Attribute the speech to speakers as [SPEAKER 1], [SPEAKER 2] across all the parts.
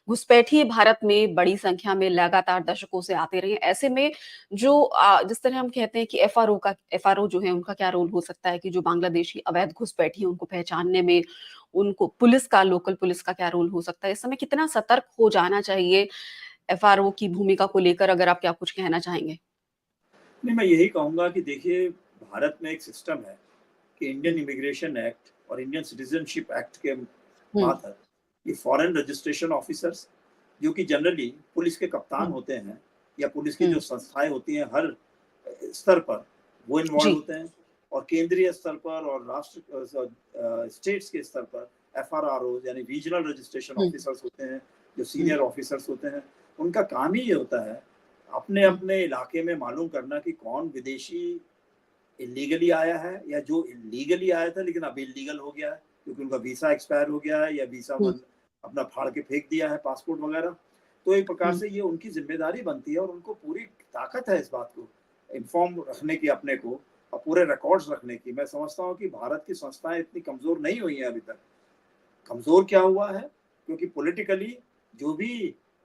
[SPEAKER 1] घुसपैठी भारत में बड़ी संख्या में लगातार दशकों से आते रहे हैं। ऐसे में जो जिस तरह हम कहते हैं कि एफआरओ जो है उनका क्या रोल हो सकता है कि जो बांग्लादेशी अवैध घुसपैठी है उनको पहचानने में, उनको लोकल पुलिस का क्या रोल हो सकता है? इस समय कितना सतर्क हो जाना चाहिए एफआरओ की भूमिका को लेकर, अगर आप क्या कुछ कहना चाहेंगे?
[SPEAKER 2] नहीं, मैं यही कहूँगा कि देखिए, भारत में एक सिस्टम है कि इंडियन
[SPEAKER 1] हुँ,
[SPEAKER 2] इमिग्रेशन एक्ट और इंडियन सिटीज़नशिप एक्ट के
[SPEAKER 1] हुँ,
[SPEAKER 2] मातहत ये फॉरेन रजिस्ट्रेशन ऑफिसर्स, जो कि जनरली पुलिस के कप्तान
[SPEAKER 1] हुँ,
[SPEAKER 2] होते हैं या पुलिस की जो
[SPEAKER 1] हुँ,
[SPEAKER 2] संस्थाएँ होती हैं हर स्तर पर, वो इन्वॉल्व
[SPEAKER 1] जी,
[SPEAKER 2] होते हैं। और केंद्रीय स्तर पर और स्टेट्स के स्तर पर एफआरआरओज़ यानी रीजनल रजिस्ट्रेशन
[SPEAKER 1] हुँ,
[SPEAKER 2] ऑफिसर्स होते हैं, जो
[SPEAKER 1] हुँ,
[SPEAKER 2] सीनियर ऑफिसर्स होते हैं। उनका काम ही ये होता है,
[SPEAKER 1] हुँ,
[SPEAKER 2] अपने-अपने इलाके में मालूम करना कि कौन विदेशी इल्लीगली आया है या जो लीगली आया था लेकिन अब इल्लीगल हो गया है क्योंकि उनका वीसा एक्सपायर हो गया है या वीसा
[SPEAKER 1] हुँ,
[SPEAKER 2] वन अपना फाड़ के फेंक दिया है पासपोर्ट वगैरह। तो एक प्रकार
[SPEAKER 1] हुँ,
[SPEAKER 2] से ये उनकी जिम्मेदारी बनती है और उनको पूरी ताकत है इस बात को इन्फॉर्म रखने की अपने को और पूरे रिकॉर्ड्स रखने की। मैं समझता हूँ कि भारत की संस्थाएं इतनी कमजोर नहीं हुई हैं अभी तक। कमजोर क्या हुआ है, क्योंकि पॉलिटिकली जो भी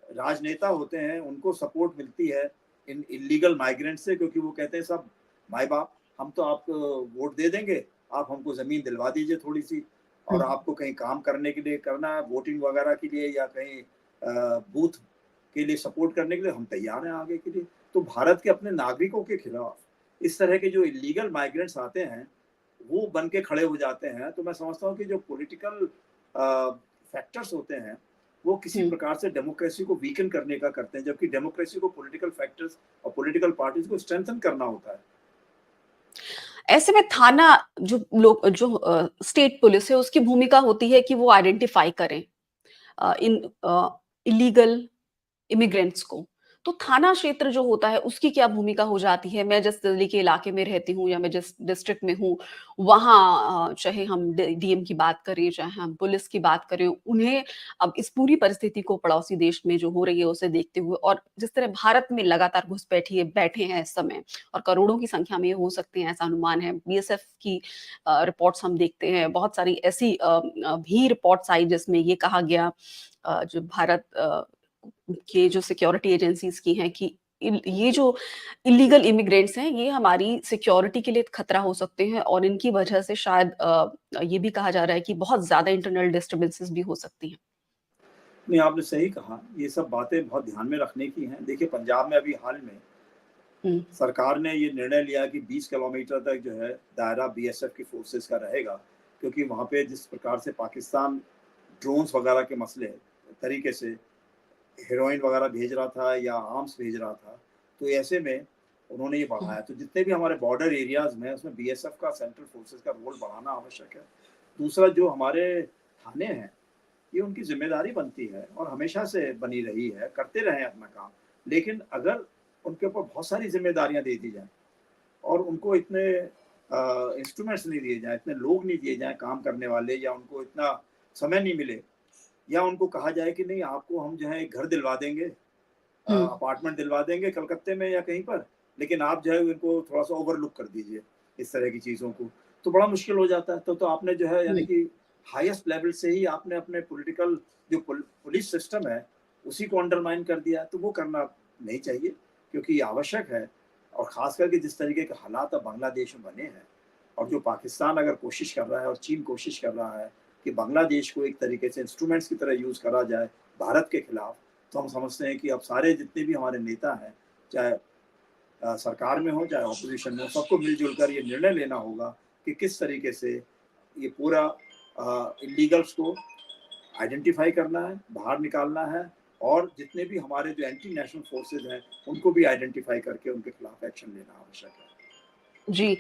[SPEAKER 2] राजनेता होते हैं उनको सपोर्ट मिलती है इन इलीगल माइग्रेंट से, क्योंकि वो कहते हैं सब माई बाप, हम तो आपको वोट दे देंगे, आप हमको जमीन दिलवा दीजिए थोड़ी सी,
[SPEAKER 1] हुँ,
[SPEAKER 2] और आपको कहीं काम करने के लिए करना है वोटिंग वगैरह के लिए या कहीं बूथ के लिए सपोर्ट करने के लिए हम तैयार हैं आगे के लिए। तो भारत के अपने नागरिकों के खिलाफ इस तरह के जो इलीगल माइग्रेंट्स आते हैं वो बन के खड़े हो जाते हैं। तो मैं समझता हूँ कि जो पॉलिटिकल फैक्टर्स होते हैं वो किसी
[SPEAKER 1] हुँ।
[SPEAKER 2] प्रकार से डेमोक्रेसी को वीकन करने का करते हैं, जबकि डेमोक्रेसी को पॉलिटिकल फैक्टर्स और पॉलिटिकल पार्टीज को स्ट्रेंथन करना होता है।
[SPEAKER 1] ऐसे में थाना जो स्टेट पुलिस है उसकी भूमिका होती है कि वो आइडेंटिफाई करें इन इलीगल इमिग्रेंट्स को। तो थाना क्षेत्र जो होता है उसकी क्या भूमिका हो जाती है? मैं जिस दिल्ली के इलाके में रहती हूँ या मैं जिस डिस्ट्रिक्ट में हूँ, वहाँ चाहे हम डीएम की बात करें, चाहे हम पुलिस की बात करें, उन्हें अब इस पूरी परिस्थिति को पड़ोसी देश में जो हो रही है उसे देखते हुए और जिस तरह भारत में लगातार घुसपैठिए बैठे हैं इस समय और करोड़ों की संख्या में ये हो सकते हैं ऐसा अनुमान है। बीएसएफ की रिपोर्ट्स हम देखते हैं, बहुत सारी ऐसी भी रिपोर्ट्स आई जिसमें ये कहा गया जो भारत के जो सिक्योरिटी एजेंसीज की हैं कि ये जो इलीगल इमिग्रेंट्स हैं ये हमारी सिक्योरिटी के लिए खतरा हो सकते हैं और इनकी वजह से शायद ये भी कहा जा रहा है कि बहुत ज्यादा इंटरनल डिस्टरबेंसेस भी हो सकती हैं।
[SPEAKER 2] नहीं, आपने सही कहा, ये सब बातें बहुत ध्यान में रखने की हैं। देखिए, पंजाब में अभी हाल में
[SPEAKER 1] हुँ,
[SPEAKER 2] सरकार ने ये निर्णय लिया कि 20 किलोमीटर तक जो है दायरा बीएसएफ की फोर्सेस का रहेगा, क्योंकि वहाँ पे जिस प्रकार से पाकिस्तान ड्रोन्स वगैरह के मसले तरीके से हेरोइन वगैरह भेज रहा था या आर्म्स भेज रहा था, तो ऐसे में उन्होंने ये
[SPEAKER 1] हुँ,
[SPEAKER 2] बढ़ाया। तो जितने भी हमारे बॉर्डर एरियाज में उसमें बीएसएफ का सेंट्रल फोर्सेस का रोल बढ़ाना आवश्यक है। दूसरा, जो हमारे थाने हैं, ये उनकी जिम्मेदारी बनती है और हमेशा से बनी रही है, करते रहे अपना काम। लेकिन अगर उनके ऊपर बहुत सारी जिम्मेदारियां दे दी जाए और उनको इतने इंस्ट्रूमेंट्स नहीं दिए जाए, इतने लोग नहीं दिए जाए काम करने वाले, या उनको इतना समय नहीं मिले, या उनको कहा जाए कि नहीं, आपको हम जो है एक घर दिलवा देंगे,
[SPEAKER 1] हुँ,
[SPEAKER 2] अपार्टमेंट दिलवा देंगे कलकत्ते में या कहीं पर, लेकिन आप जो है उनको थोड़ा सा ओवरलुक कर दीजिए इस तरह की चीज़ों को, तो बड़ा मुश्किल हो जाता है। तो आपने जो है यानी
[SPEAKER 1] हुँ,
[SPEAKER 2] कि हाईएस्ट लेवल से ही आपने अपने पॉलिटिकल जो पुलिस सिस्टम है उसी को अंडरमाइन कर दिया, तो वो करना नहीं चाहिए, क्योंकि ये आवश्यक है। और ख़ास करके जिस तरीके के हालात अब बांग्लादेश में बने हैं और जो पाकिस्तान अगर कोशिश कर रहा है और चीन कोशिश कर रहा है कि बांग्लादेश को एक तरीके से इंस्ट्रूमेंट्स की तरह यूज़ करा जाए भारत के खिलाफ, तो हम समझते हैं कि अब सारे जितने भी हमारे नेता हैं, चाहे सरकार में हो चाहे ऑपोजिशन में हो, सबको मिलजुल कर ये निर्णय लेना होगा कि किस तरीके से ये पूरा इलीगल्स को आइडेंटिफाई करना है, बाहर निकालना है, और जितने भी हमारे जो एंटी नेशनल फोर्सेज हैं उनको भी आइडेंटिफाई करके उनके खिलाफ एक्शन लेना आवश्यक है।
[SPEAKER 1] जी।